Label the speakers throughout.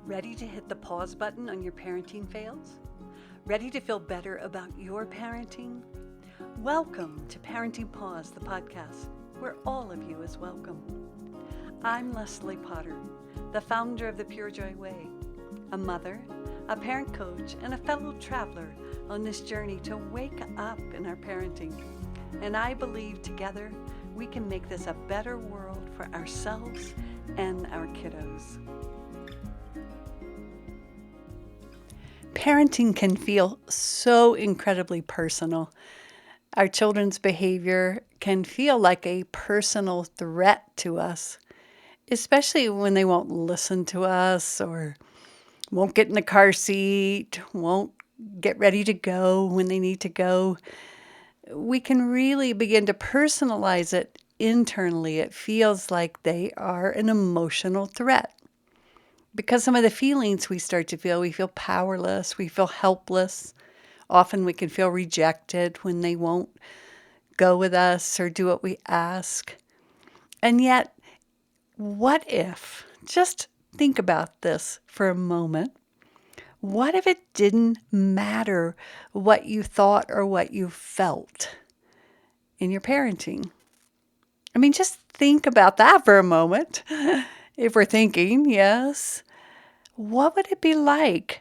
Speaker 1: Ready to hit the pause button on your parenting fails? Ready to feel better about your parenting? Welcome to Parenting Pause, the podcast, where all of you is welcome. I'm Leslie Potter, the founder of the Pure Joy Way, a mother, a parent coach, and a fellow traveler on this journey to wake up in our parenting. And I believe together we can make this a better world for ourselves and our kiddos. Parenting can feel so incredibly personal. Our children's behavior can feel like a personal threat to us, especially when they won't listen to us or won't get in the car seat, won't get ready to go when they need to go. We can really begin to personalize it internally. It feels like they are an emotional threat. Because some of the feelings we start to feel, we feel powerless, we feel helpless. Often we can feel rejected when they won't go with us or do what we ask. And yet, what if, just think about this for a moment, what if it didn't matter what you thought or what you felt in your parenting? I mean, just think about that for a moment. If we're thinking, yes, what would it be like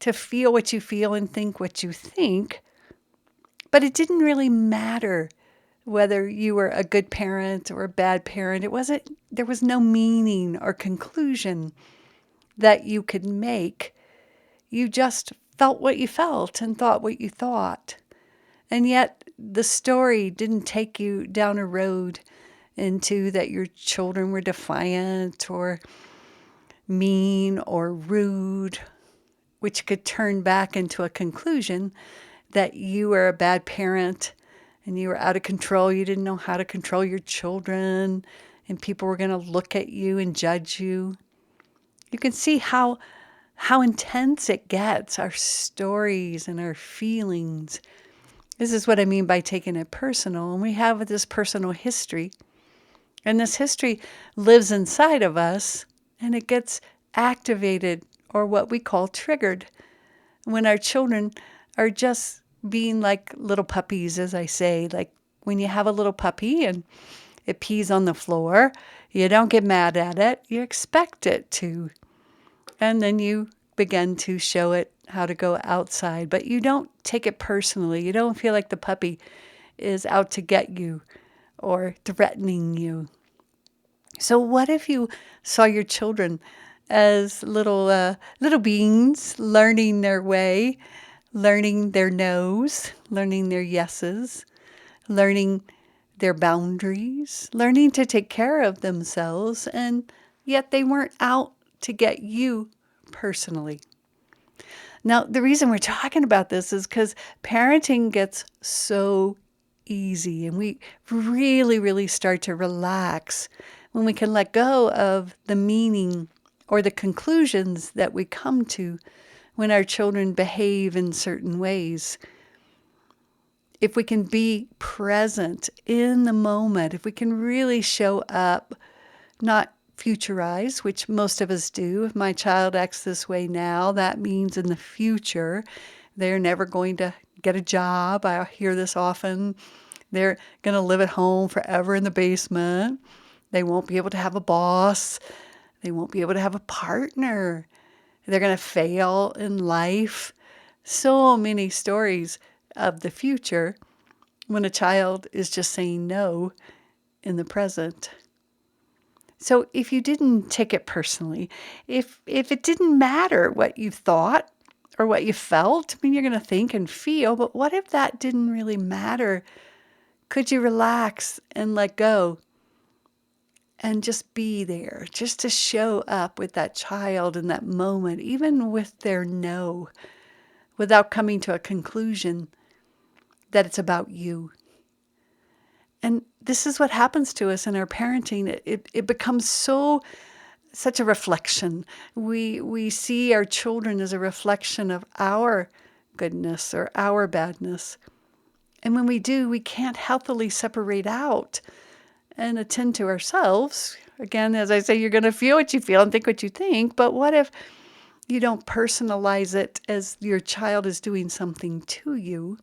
Speaker 1: to feel what you feel and think what you think, but it didn't really matter whether you were a good parent or a bad parent? There was no meaning or conclusion that you could make. You just felt what you felt and thought what you thought. And yet the story didn't take you down a road into that your children were defiant or mean or rude, which could turn back into a conclusion that you were a bad parent and you were out of control. You didn't know how to control your children, and people were going to look at you and judge you. You can see how intense it gets, our stories and our feelings. This is what I mean by taking it personal. And we have this personal history. And this history lives inside of us, and it gets activated, or what we call triggered, when our children are just being like little puppies, as I say. Like when you have a little puppy and it pees on the floor, you don't get mad at it. You expect it to. And then you begin to show it how to go outside. But you don't take it personally. You don't feel like the puppy is out to get you or threatening you. So what if you saw your children as little beings learning their way, learning their no's, learning their yeses, learning their boundaries, learning to take care of themselves, and yet they weren't out to get you personally. Now, the reason we're talking about this is because parenting gets so easy, and we really, really start to relax when we can let go of the meaning or the conclusions that we come to when our children behave in certain ways. If we can be present in the moment, if we can really show up, not futurize, which most of us do. If my child acts this way now, that means in the future they're never going to get a job. I hear this often. They're going to live at home forever in the basement. They won't be able to have a boss. They won't be able to have a partner. They're going to fail in life. So many stories of the future when a child is just saying no in the present. So if you didn't take it personally, if it didn't matter what you thought or what you felt, I mean, you're going to think and feel, but what if that didn't really matter? Could you relax and let go and just be there, just to show up with that child in that moment, even with their no, without coming to a conclusion that it's about you? And this is what happens to us in our parenting. It becomes such a reflection. We see our children as a reflection of our goodness or our badness. And when we do, we can't healthily separate out and attend to ourselves, Again, as I say, you're going to feel what you feel and think what you think, but what if you don't personalize it as your child is doing something to you?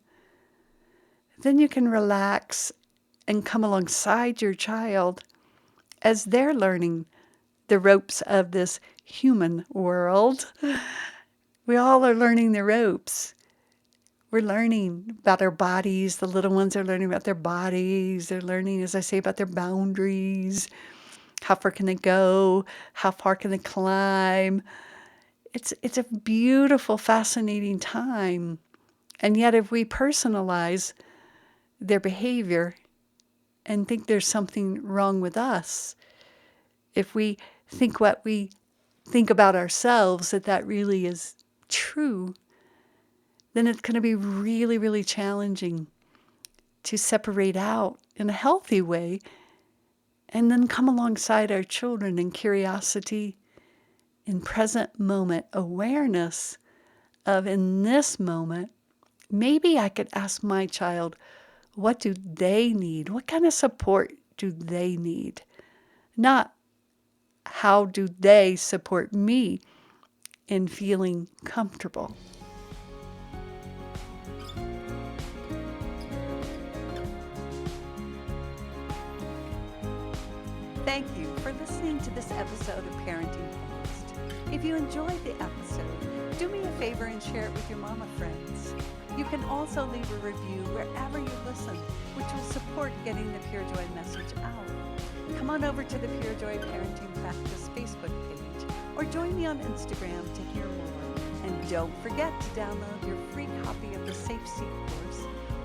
Speaker 1: Then you can relax and come alongside your child as they're learning the ropes of this human world. We all are learning the ropes. We're learning about our bodies. The little ones are learning about their bodies. They're learning, as I say, about their boundaries. How far can they go? How far can they climb? It's a beautiful, fascinating time. And yet if we personalize their behavior and think there's something wrong with us, if we think what we think about ourselves, that really is true, then it's going to be really, really challenging to separate out in a healthy way and then come alongside our children in curiosity, in present moment awareness of, in this moment, maybe I could ask my child, what do they need? What kind of support do they need? Not how do they support me in feeling comfortable? Thank you for listening to this episode of Parenting Focused. If you enjoyed the episode, do me a favor and share it with your mama friends. You can also leave a review wherever you listen, which will support getting the Pure Joy message out. Come on over to the Pure Joy Parenting Practice Facebook page or join me on Instagram to hear more. And don't forget to download your free copy of the Safe Seat course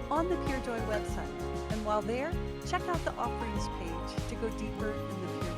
Speaker 1: on the Pure Joy website. And while there, check out the offerings page to go deeper in the Pure